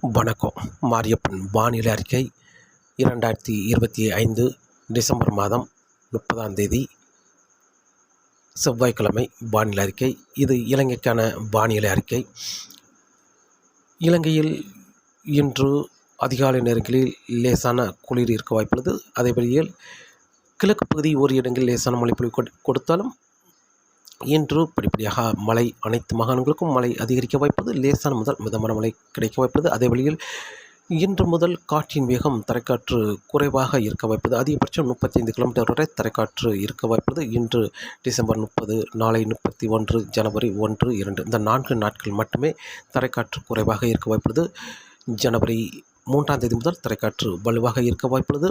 வணக்கம். மாரியப்பன் வானிலை அறிக்கை 2025 டிசம்பர் மாதம் 30ஆம் தேதி செவ்வாய்க்கிழமை வானிலை அறிக்கை. இது இலங்கைக்கான வானிலை அறிக்கை. இலங்கையில் இன்று அதிகாலை நேரங்களில் லேசான குளிர் இருக்க வாய்ப்புள்ளது. அதே வழியில் கிழக்கு பகுதி ஒரு இடங்களில் லேசான மழைப்பொழிவு கொடுத்தாலும் இன்று படிப்படியாக மழை அனைத்து மாகாணங்களுக்கும் மழை அதிகரிக்க வாய்ப்பது. லேசான முதல் மிதமான மழை கிடைக்க வாய்ப்பது. அதே வழியில் இன்று முதல் காற்றின் வேகம் தரைக்காற்று குறைவாக இருக்க வாய்ப்பது. அதிகபட்சம் 35 கிலோமீட்டர் வரை தரைக்காற்று இருக்க வாய்ப்பது. இன்று டிசம்பர் 30, நாளை 31, ஜனவரி 1, 2 இந்த 4 நாட்கள் மட்டுமே தரைக்காற்று குறைவாக இருக்க வாய்ப்புள்ளது. ஜனவரி 3ஆம் தேதி முதல் தரைக்காற்று வலுவாக இருக்க வாய்ப்புள்ளது.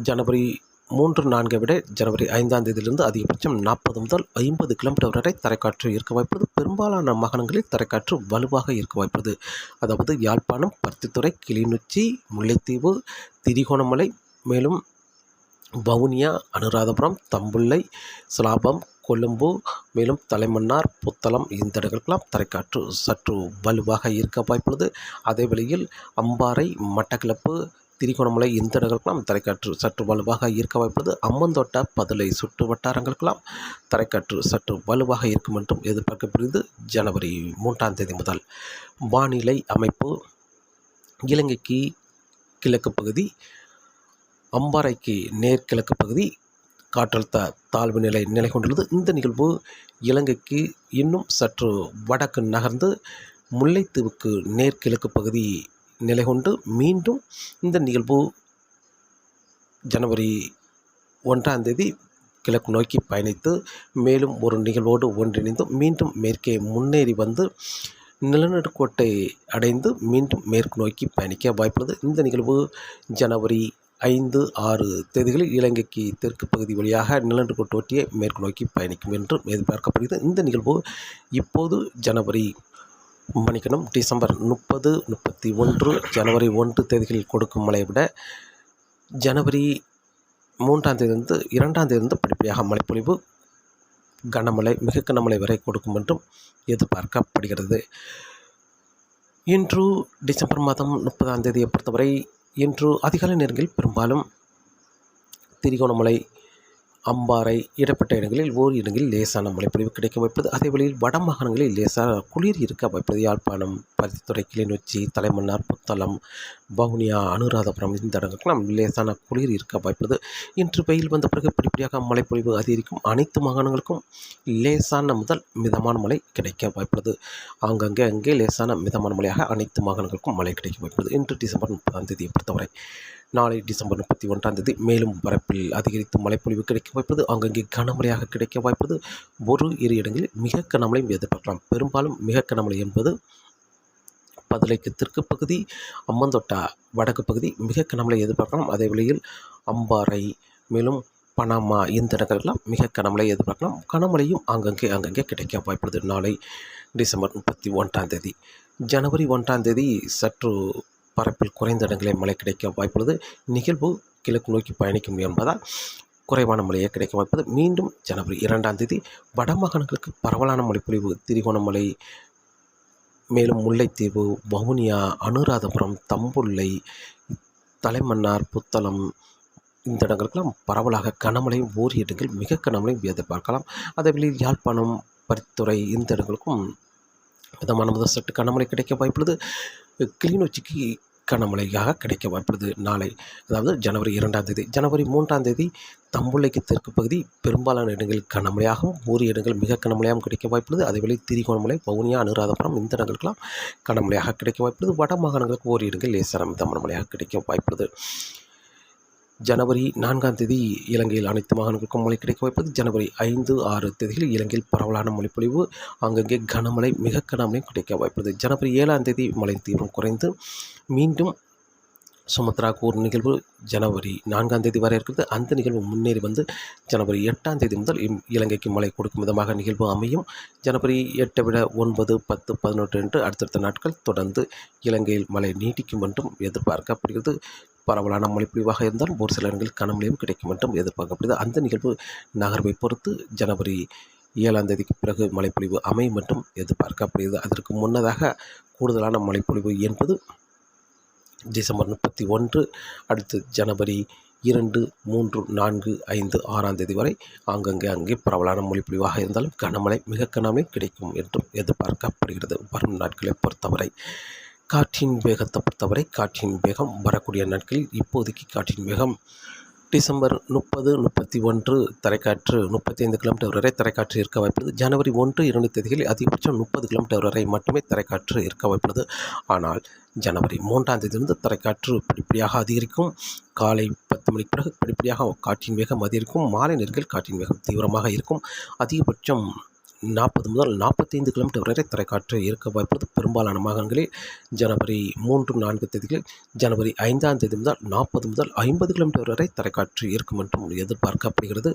ஜனவரி 3, 4 விட ஜனவரி 5ஆம் தேதியிலிருந்து அதிகபட்சம் 40 முதல் 50 கிலோமீட்டர் வரை தரைக்காற்று இருக்க வாய்ப்புள்ளது. பெரும்பாலான மாகாணங்களில் தரைக்காற்று வலுவாக இருக்க வாய்ப்புள்ளது. அதாவது யாழ்ப்பாணம், பருத்தித்துறை, கிளிநொச்சி, முல்லைத்தீவு, திரிகோணமலை, மேலும் வவுனியா, அனுராதபுரம், தம்புள்ளை, சிலாபம், கொழும்பு, மேலும் தலைமன்னார், புத்தளம் இந்த இடங்களுக்கெல்லாம் தரைக்காற்று சற்று வலுவாக இருக்க வாய்ப்புள்ளது. அதே வேளையில் அம்பாறை, மட்டக்களப்பு, திரிகோணமலை இந்த இடங்களுக்கெல்லாம் தரைக்காற்று சற்று வலுவாக இருக்க வாய்ப்புள்ளது. அம்மந்தோட்ட, பதுளை சுற்று வட்டாரங்களுக்கெல்லாம் தரைக்காற்று சற்று வலுவாக இருக்கும் என்றும் எதிர்பார்க்கப்படுகிறது. ஜனவரி 3ஆம் தேதி முதல் வானிலை அமைப்பு: இலங்கைக்கு கிழக்கு பகுதி, அம்பாறைக்கு நேர்கிழக்கு பகுதி காற்றழுத்த தாழ்வு நிலை கொண்டுள்ளது. இந்த நிகழ்வு இலங்கைக்கு இன்னும் சற்று வடக்கு நகர்ந்து முல்லைத்தீவுக்கு நேர்கிழக்கு பகுதி நிலை கொண்டு மீண்டும் இந்த நிகழ்வு ஜனவரி 1ஆம் தேதி கிழக்கு நோக்கி பயணித்து மேலும் ஒரு நிகழ்வோடு ஒன்றிணைந்து மீண்டும் மேற்கே முன்னேறி வந்து நிலநடுக்கோட்டை அடைந்து மீண்டும் மேற்கு நோக்கி பயணிக்க வாய்ப்புள்ளது. இந்த நிகழ்வு ஜனவரி 5, 6 தேதிகளில் இலங்கைக்கு தெற்கு பகுதி வழியாக நிலநடுக்கோட்டை ஒட்டியே மேற்கு நோக்கி பயணிக்கும் என்று எதிர்பார்க்கப்படுகிறது. இந்த நிகழ்வு இப்போது டிசம்பர் 30, 31, ஜனவரி 1 தேதிகளில் கொடுக்கும் மழையை விட ஜனவரி 3ஆம் தேதியிலிருந்து 2ஆம் தேதியிலிருந்து படிப்படியாக மழைப்பொழிவு கனமழை, மிக கனமழை வரை கொடுக்கும் என்றும் எதிர்பார்க்கப்படுகிறது. இன்று டிசம்பர் மாதம் 30ஆம் தேதியை பொறுத்தவரை இன்று அதிகாலை நேரங்களில் பெரும்பாலும் திரிகோணமலை, அம்பாறை இடப்பட்ட இடங்களில் ஓர் இடங்களில் லேசான மழைப்பொழிவு கிடைக்க வாய்ப்பது. அதே வழியில் வட மாகாணங்களில் லேசான குளிர் இருக்க வாய்ப்பது. யாழ்ப்பாணம், பருத்தித்துறை, கிளிநொச்சி, தலைமன்னார், புத்தளம், வவுனியா, அனுராதபுரம் இந்த இடங்களுக்கெல்லாம் லேசான குளிர் இருக்க வாய்ப்பது. இன்று வெயில் வந்த பிறகு படிப்படியாக மழைப்பொழிவு அதிகரிக்கும். அனைத்து மாகாணங்களுக்கும் லேசான முதல் மிதமான மழை கிடைக்க வாய்ப்புள்ளது. அங்கே லேசான மிதமான மழையாக அனைத்து மாகாணங்களுக்கும் மழை கிடைக்க வாய்ப்புள்ளது. இன்று டிசம்பர் 30ஆம் தேதியை பொறுத்தவரை. நாளை டிசம்பர் 31ஆம் தேதி மேலும் பரப்பில் அதிகரித்து மழைப்பொழிவு கிடைக்க வாய்ப்பது. அங்கங்கே கனமழையாக கிடைக்க வாய்ப்பது. ஒரு இரு இடங்களில் மிக கனமழையும் எதிர்பார்க்கலாம். பெரும்பாலும் மிக கனமழை என்பது பதுளைக்கு தெற்கு பகுதி, அம்மந்தோட்டா வடக்கு பகுதி மிக கனமழை எதிர்பார்க்கலாம். அதே வேளையில் அம்பாறை, மேலும் பனாமா இந்த இடங்களெல்லாம் மிக கனமழை எதிர்பார்க்கலாம். கனமழையும் அங்கங்கே கிடைக்க வாய்ப்புள்ளது. நாளை டிசம்பர் 31ஆம் தேதி. ஜனவரி 1ஆம் தேதி சற்று பரப்பில் குறைந்த இடங்களில் மழை கிடைக்க வாய்ப்புள்ளது. நிகழ்வு கிழக்கு நோக்கி பயணிக்கும் என்பதால் குறைவான மழையை கிடைக்க வாய்ப்பது. மீண்டும் ஜனவரி 2ஆம் தேதி வடமாகாணங்களுக்கு பரவலான மழைப்பொழிவு. திரிகோணமலை, மேலும் முல்லைத்தீவு, வவுனியா, அனுராதபுரம், தம்புள்ளை, தலைமன்னார், புத்தளம் இந்த இடங்களுக்கெல்லாம் பரவலாக கனமழையும் ஓரிரு இடங்களில் மிக கனமழையும் எதிர்பார்க்கலாம். அதே வேளையில் யாழ்ப்பாணம், பருத்தித்துறை இந்த இடங்களுக்கும் மிதமான முதல் சற்று கனமழை கிடைக்க வாய்ப்புள்ளது. கிளிநொச்சிக்கு கனமழையாக கிடைக்க வாய்ப்புள்ளது. நாளை அதாவது ஜனவரி 2ஆம் தேதி. ஜனவரி 3ஆம் தேதி தம்புள்ளைக்கு தெற்கு பகுதி பெரும்பாலான இடங்களில் கனமழையாகவும் ஒரு இடங்கள் மிக கனமழையாகவும் கிடைக்க வாய்ப்புள்ளது. அதேவேளை திரிகோணமலை, வவுனியா, அனுராதபுரம் இந்த இடங்களுக்கெல்லாம் கனமழையாக கிடைக்க வாய்ப்புள்ளது. வட மாகாணங்களுக்கு ஒரு இடங்கள் லேசான மிதமான மழையாக கிடைக்க வாய்ப்புள்ளது. ஜனவரி 4ஆம் தேதி இலங்கையில் அனைத்து மாகாணங்களுக்கும் மழை கிடைக்க வாய்ப்பது. ஜனவரி 5, 6 தேதிகளில் இலங்கையில் பரவலான மழைப்பொழிவு, அங்கங்கே கனமழை, மிக கனமழையும் கிடைக்க வாய்ப்பது. ஜனவரி 7ஆம் தேதி மழை தீவிரம் குறைந்து மீண்டும் சுமத்ராவுக்கு ஒரு நிகழ்வு ஜனவரி 4ஆம் தேதி வரை இருக்கிறது. அந்த நிகழ்வு முன்னேறி வந்து ஜனவரி 8ஆம் தேதி முதல் இலங்கைக்கு மழை கொடுக்கும் விதமாக நிகழ்வு அமையும். ஜனவரி 8 விட 9, 10, 11 என்று அடுத்தடுத்த நாட்கள் தொடர்ந்து இலங்கையில் மழை நீடிக்கும் என்றும் எதிர்பார்க்கப்படுகிறது. பரவலான மழைப்பொழிவாக இருந்தால் ஒரு சில இடங்களில் கனமழையும் கிடைக்கும் என்றும் எதிர்பார்க்கப்படுகிறது. அந்த நிகழ்வு நகர்வை பொறுத்து ஜனவரி 7ஆம் தேதிக்கு பிறகு மழைப்பொழிவு அமையும் என்றும் எதிர்பார்க்கப்படுகிறது. அதற்கு முன்னதாக கூடுதலான மழைப்பொழிவு என்பது டிசம்பர் 31, அடுத்து ஜனவரி 2, 3, 4, 5, 6ஆம் தேதி வரை அங்கே பரவலான மொழிப்பொழிவாக இருந்தாலும் கனமழை மிக கனமழை கிடைக்கும் என்றும் எதிர்பார்க்கப்படுகிறது. வரும் நாட்களை பொறுத்தவரை காற்றின் வேகத்தை பொறுத்தவரை காற்றின் வேகம் வரக்கூடிய நாட்களில் இப்போதைக்கு காற்றின் வேகம் டிசம்பர் 30, 31 தரைக்காற்று 35 கிலோமீட்டர் வரை தரைக்காற்று இருக்க வாய்ப்புள்ளது. ஜனவரி 1, 2 தேதிகளில் அதிகபட்சம் 30 கிலோமீட்டர் வரை மட்டுமே தரைக்காற்று இருக்க வாய்ப்புள்ளது. ஆனால் ஜனவரி 3ஆம் தேதியிலிருந்து தரைக்காற்று படிப்படியாக அதிகரிக்கும். காலை 10 மணிக்கு பிறகு படிப்படியாக காற்றின் வேகம் அதிகரிக்கும். மாலை நேரங்களில் காற்றின் வேகம் தீவிரமாக இருக்கும். அதிகபட்சம் 40 முதல் 45 கிலோமீட்டர் வரை தரைக்காற்று இருக்க வாய்ப்புள்ளது. பெரும்பாலான மாகாணங்களில் ஜனவரி 3, 4 தேதிகளில் ஜனவரி 5ஆம் தேதி முதல் 40 முதல் 50 கிலோமீட்டர் வரை தரைக்காற்று இருக்கும் என்றும் எதிர்பார்க்கப்படுகிறது.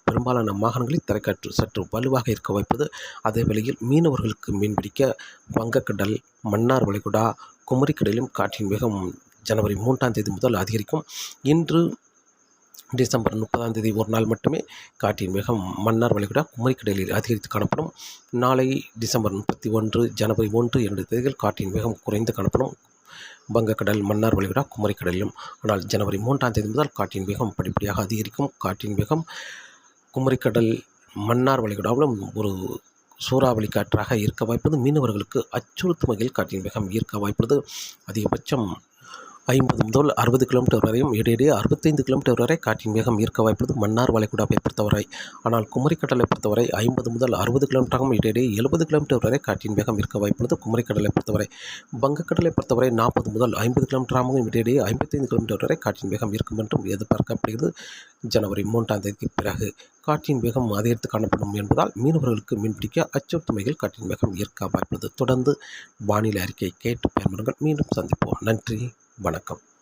பெரும்பாலான மாகாணங்களில் தரைக்காற்று சற்று வலுவாக இருக்க வாய்ப்புள்ளது. அதே வேளையில் மீனவர்களுக்கு மீன்பிடிக்க வங்கக்கடல், மன்னார் வளைகுடா, குமரிக்கடலிலும் காற்றின் வேகம் ஜனவரி 3ஆம் தேதி முதல் அதிகரிக்கும். இன்று டிசம்பர் 30ஆம் தேதி ஒரு நாள் மட்டுமே காற்றின் வேகம் மன்னார் வளைகுடா, குமரிக்கடலில் அதிகரித்து காணப்படும். நாளை டிசம்பர் 31, ஜனவரி 1, 2 தேதிகள் காற்றின் வேகம் குறைந்து காணப்படும் வங்கக்கடல், மன்னார் வளைகுடா, குமரிக்கடலிலும். ஆனால் ஜனவரி 3ஆம் தேதி முதல் காற்றின் வேகம் படிப்படியாக அதிகரிக்கும். காற்றின் வேகம் குமரிக்கடல், மன்னார் வளைகுடாவிலும் ஒரு சூறாவளி காற்றாக இருக்க வாய்ப்புள்ளது. மீனவர்களுக்கு அச்சுறுத்தும் வகையில் காற்றின் வேகம் ஈர்க்க வாய்ப்புள்ளது. அதிகபட்சம் 50 முதல் 60 கிலோமீட்டர் வரையும் இடையிடையே 65 கிலோமீட்டர் வரை காற்றின் வேகம் ஈர்க்க வாய்ப்புள்ளது மன்னார் வளைகுடாவை பொறுத்தவரை. ஆனால் குமரிக்கடலை பொறுத்தவரை 50 முதல் 60 கிலோமீட்டராகவும் இடையிடையே 70 கிலோமீட்டர் வரை காற்றின் வேகம் ஈர்க்க வாய்ப்புள்ளது குமரிக்கடலை பொறுத்தவரை. வங்கக்கடலை பொறுத்தவரை 40 முதல் 50 கிலோமீட்டராகவும் இடையிடையே 55 கிலோமீட்டர் வரை காற்றின் வேகம் இருக்கும் என்றும் எதிர்பார்க்கப்படுகிறது. ஜனவரி 3ஆம் தேதிக்கு பிறகு காற்றின் வேகம் அதிகரித்து காணப்படும் என்பதால் மீனவர்களுக்கு மீன்பிடிக்க அச்சுறுத்தும் வகையில் காற்றின் வேகம் ஈர்க்க வாய்ப்புள்ளது. தொடர்ந்து வானிலை அறிக்கை கேட்டு பயன்படுங்கள். மீண்டும் சந்திப்போம். நன்றி, வணக்கம்.